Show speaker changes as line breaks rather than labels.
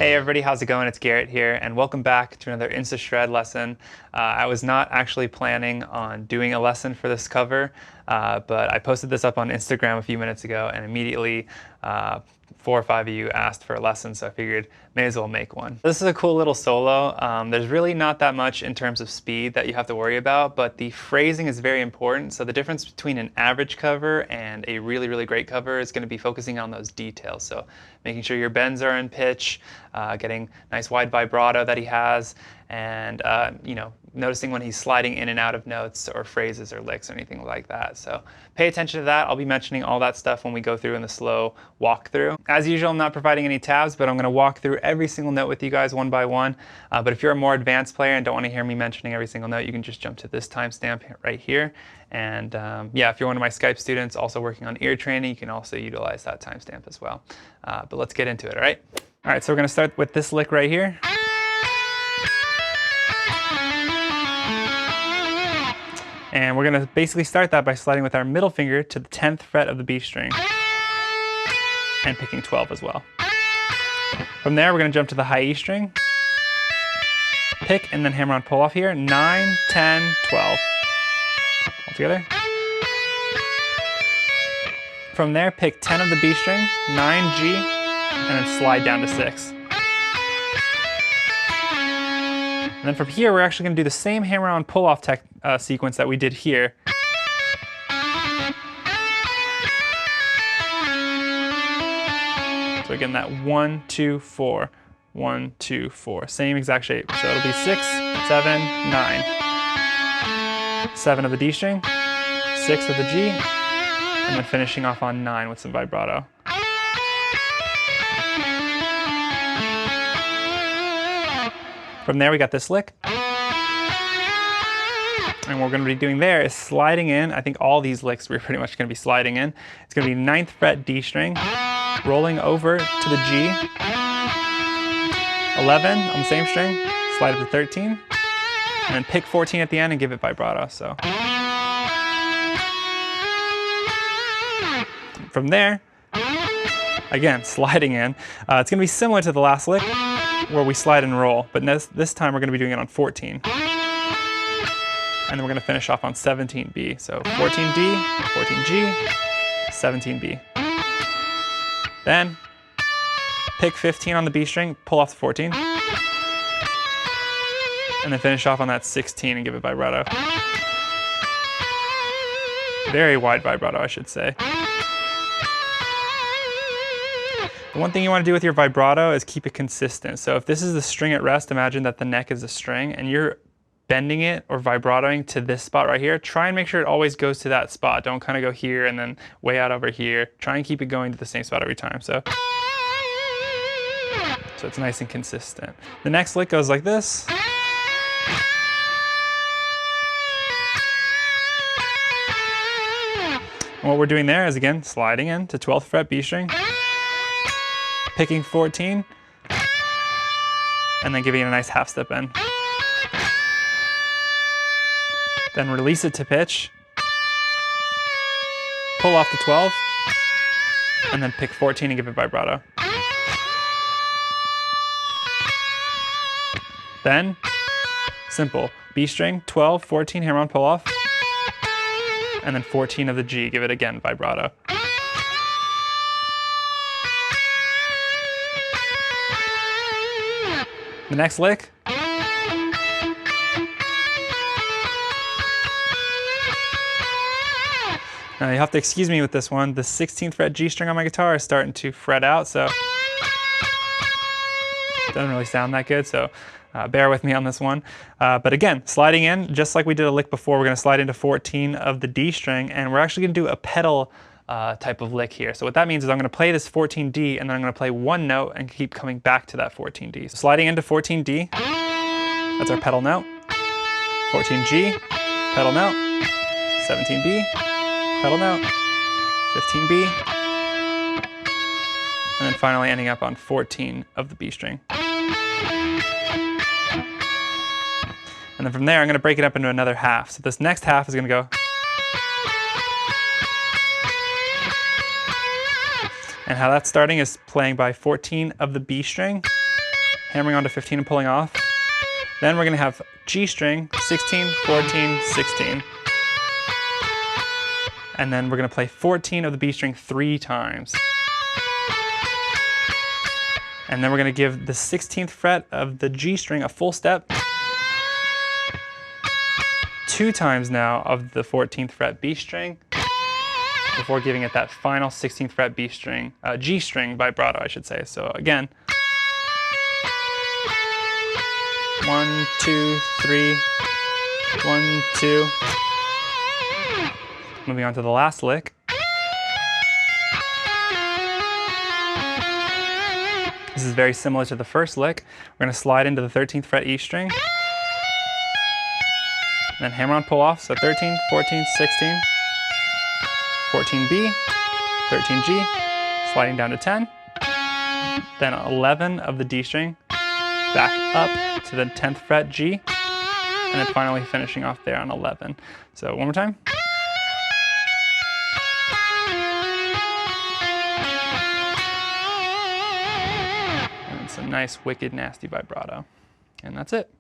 Hey everybody, how's it going? It's Garrett here, and welcome back to another Insta Shred lesson. I was not actually planning on doing a lesson for this cover, but I posted this up on Instagram a few minutes ago, and immediately 4 or 5 of you asked for a lesson, so I figured may as well make one. This is a cool little solo. There's really not that much in terms of speed that you have to worry about, but the phrasing is very important. So the difference between an average cover and a really, really great cover is going to be focusing on those details. So making sure your bends are in pitch, getting nice wide vibrato that he has, and noticing when he's sliding in and out of notes or phrases or licks or anything like that. So pay attention to that. I'll be mentioning all that stuff when we go through in the slow walkthrough. As usual, I'm not providing any tabs, but I'm going to walk through every single note with you guys one by one. But if you're a more advanced player and don't want to hear me mentioning every single note, you can just jump to this timestamp right here. And yeah, if you're one of my Skype students also working on ear training, you can also utilize that timestamp as well. But let's get into it, all right? All right, so we're going to start with this lick right here. And we're going to basically start that by sliding with our middle finger to the 10th fret of the B string and picking 12 as well. From there, we're going to jump to the high E string, pick and then hammer on pull off here, 9, 10, 12. All together. From there, pick 10 of the B string, 9 G, and then slide down to 6. And then from here, we're actually going to do the same hammer on pull off sequence that we did here. So again, that 1, 2, 4, 1, 2, 4, same exact shape. So it'll be 6, 7, 9. 7 of the D string, 6 of the G, and then finishing off on 9 with some vibrato. From there, we got this lick. And what we're going to be doing there is sliding in. I think all these licks we're pretty much going to be sliding in. It's going to be 9th fret D string, rolling over to the G, 11 on the same string, slide up to 13, and then pick 14 at the end and give it vibrato. So from there, again, sliding in. It's going to be similar to the last lick where we slide and roll, but this time we're going to be doing it on 14. And then we're going to finish off on 17B. So 14D, 14G, 17B. Then pick 15 on the B string, pull off the 14. And then finish off on that 16 and give it vibrato. Very wide vibrato, I should say. The one thing you want to do with your vibrato is keep it consistent. So if this is the string at rest, imagine that the neck is a string and you're bending it or vibratoing to this spot right here. Try and make sure it always goes to that spot. Don't kind of go here and then way out over here. Try and keep it going to the same spot every time. So it's nice and consistent. The next lick goes like this. And what we're doing there is, again, sliding in to 12th fret B string, picking 14, and then giving it a nice half step in. Then release it to pitch, pull off the 12, and then pick 14 and give it vibrato. Then, simple, B string, 12, 14, hammer on pull off, and then 14 of the G, give it again vibrato. The next lick. Now you have to excuse me with this one. The 16th fret G string on my guitar is starting to fret out, so it doesn't really sound that good, so bear with me on this one. But again, sliding in, just like we did a lick before, we're going to slide into 14 of the D string, and we're actually going to do a pedal type of lick here. So what that means is I'm going to play this 14D, and then I'm going to play one note and keep coming back to that 14D. So sliding into 14D, that's our pedal note. 14G, pedal note. 17B, pedal note. 15B, and then finally ending up on 14 of the B string. And then from there, I'm going to break it up into another half. So this next half is going to go. And how that's starting is playing by 14 of the B string, hammering onto 15 and pulling off. Then we're gonna have G string, 16, 14, 16. And then we're gonna play 14 of the B string 3 times. And then we're gonna give the 16th fret of the G string a full step. 2 times now of the 14th fret B string, before giving it that final 16th fret B string, G string vibrato, I should say. So again, 1, 2, 3, 1, 2. Moving on to the last lick. This is very similar to the first lick. We're going to slide into the 13th fret E string, and then hammer on pull off, so 13, 14, 16, 14B, 13G, sliding down to 10, then 11 of the D string, back up to the 10th fret G, and then finally finishing off there on 11. So one more time. And it's a nice, wicked, nasty vibrato. And that's it.